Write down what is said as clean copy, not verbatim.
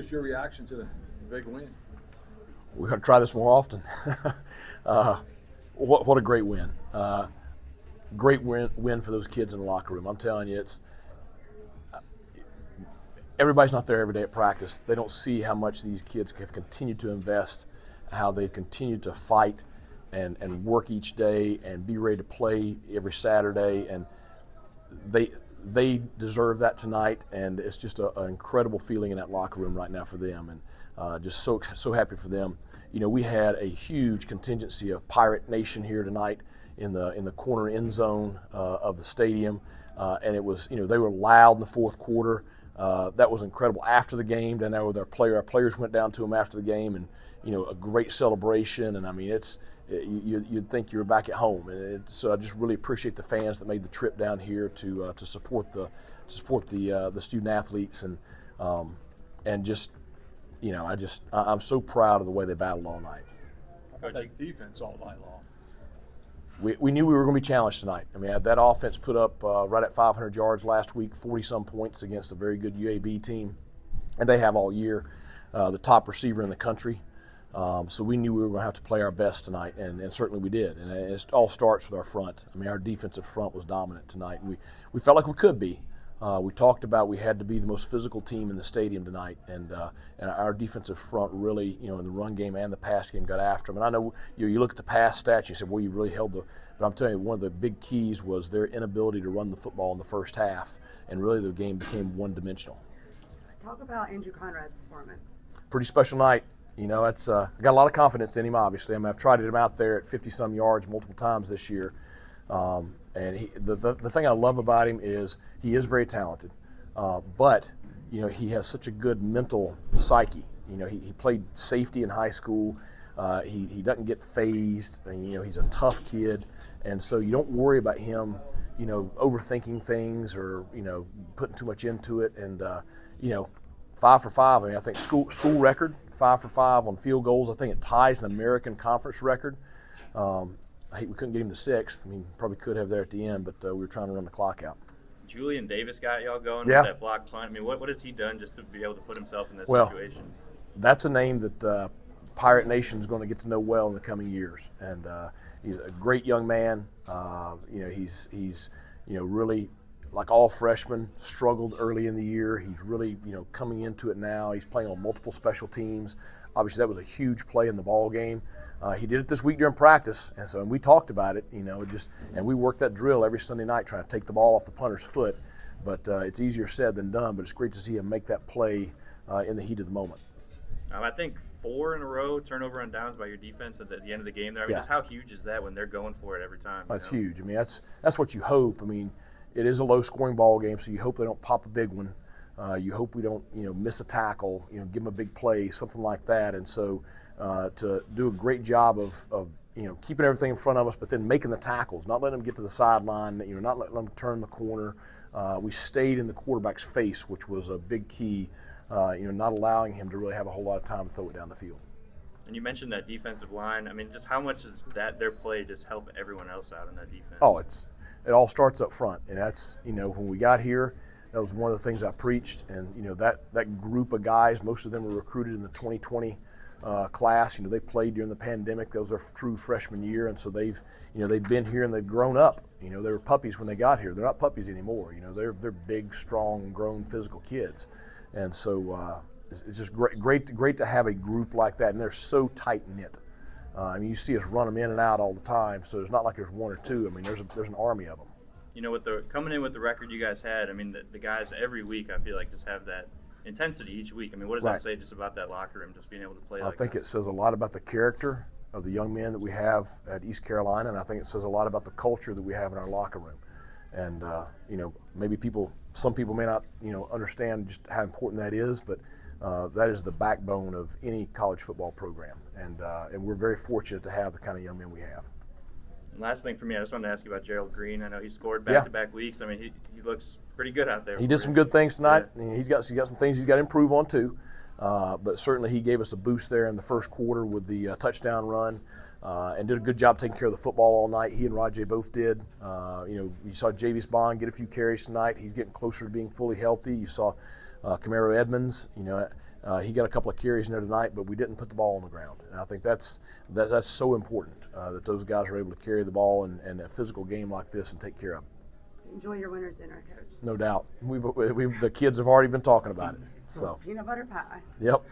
just your reaction to the big win? We're going to try this more often. What a great win. Great win for those kids in the locker room. I'm telling you, everybody's not there every day at practice. They don't see how much these kids have continued to invest, how they've continued to fight and work each day and be ready to play every Saturday. And they deserve that tonight, and it's just an incredible feeling in that locker room right now for them, and just so happy for them. You know, we had a huge contingency of Pirate Nation here tonight in the corner end zone of the stadium, and it was, you know, they were loud in the fourth quarter. That was incredible. After the game, then our players went down to them after the game, and you know, a great celebration. And I mean, you'd think you were back at home. And so I just really appreciate the fans that made the trip down here to support the student athletes, and just, you know, I'm so proud of the way they battled all night. How about that defense all night long? We knew we were going to be challenged tonight. I mean, that offense put up right at 500 yards last week, 40-some points against a very good UAB team, and they have all year the top receiver in the country. So we knew we were going to have to play our best tonight, and certainly we did. And it all starts with our front. I mean, our defensive front was dominant tonight. We felt like we could be. We talked about we had to be the most physical team in the stadium tonight, and our defensive front really, you know, in the run game and the pass game got after them. And I know you look at the pass stats, you said, well, you really held the. But I'm telling you, one of the big keys was their inability to run the football in the first half, and really the game became one-dimensional. Talk about Andrew Conrad's performance. Pretty special night. You know, I got a lot of confidence in him, obviously. I mean, I've tried him out there at 50-some yards multiple times this year. And the thing I love about him is he is very talented. But, you know, he has such a good mental psyche. You know, he played safety in high school. He doesn't get phased. And, you know, he's a tough kid. And so you don't worry about him, you know, overthinking things or, you know, putting too much into it. And, you know, 5 for 5. I mean, I think school record, 5 for 5 on field goals. I think it ties an American Conference record. I hate we couldn't get him the 6th. I mean, probably could have there at the end, but we were trying to run the clock out. Julian Davis got y'all going with that block punt. I mean, what has he done just to be able to put himself in this situation? That's a name that Pirate Nation is going to get to know well in the coming years. And he's a great young man. You know, he's you know, really, like all freshmen, struggled early in the year. He's really, you know, coming into it now. He's playing on multiple special teams. Obviously, that was a huge play in the ball game. He did it this week during practice, and we talked about it, you know, and we worked that drill every Sunday night trying to take the ball off the punter's foot. But it's easier said than done, but it's great to see him make that play in the heat of the moment. I think 4 in a row turnover on downs by your defense at the end of the game there. I mean, just how huge is that when they're going for it every time? That's huge. I mean, that's what you hope. I mean, it is a low-scoring ball game, so you hope they don't pop a big one. You hope we don't, you know, miss a tackle, you know, give them a big play, something like that. And so to do a great job of you know, keeping everything in front of us, but then making the tackles, not letting them get to the sideline, you know, not letting them turn the corner. We stayed in the quarterback's face, which was a big key, you know, not allowing him to really have a whole lot of time to throw it down the field. And you mentioned that defensive line. I mean, just how much does their play just help everyone else out in that defense? Oh, it all starts up front, and that's, you know, when we got here, that was one of the things I preached. And you know, that group of guys, most of them were recruited in the 2020 class. You know, they played during the pandemic. That was their true freshman year, and so they've been here and they've grown up. You know, they were puppies when they got here. They're not puppies anymore. You know, they're big, strong, grown, physical kids, and so it's just great to have a group like that, and they're so tight knit. I mean, you see us run them in and out all the time, so it's not like there's one or two. I mean, there's an army of them. You know, coming in with the record you guys had, I mean, the guys every week, I feel like, just have that intensity each week. I mean, what does that say just about that locker room, just being able to play like that? I think it says a lot about the character of the young men that we have at East Carolina, and I think it says a lot about the culture that we have in our locker room. And, you know, maybe some people may not, you know, understand just how important that is, but that is the backbone of any college football program. And we're very fortunate to have the kind of young men we have. Last thing for me, I just wanted to ask you about Gerald Green. I know he scored back-to-back weeks. I mean, he looks pretty good out there. He did some good things tonight. Yeah. I mean, he's got some things he's got to improve on too. But certainly he gave us a boost there in the first quarter with the touchdown run. and did a good job taking care of the football all night. He and Rajay both did. You saw Javius Bond get a few carries tonight. He's getting closer to being fully healthy. You saw Camaro Edmonds. He got a couple of carries in there tonight, but we didn't put the ball on the ground. And I think that's so important that those guys are able to carry the ball in a physical game like this and take care of it. Enjoy your winner's dinner, Coach. No doubt. The kids have already been talking about it. So Peanut butter pie. Yep.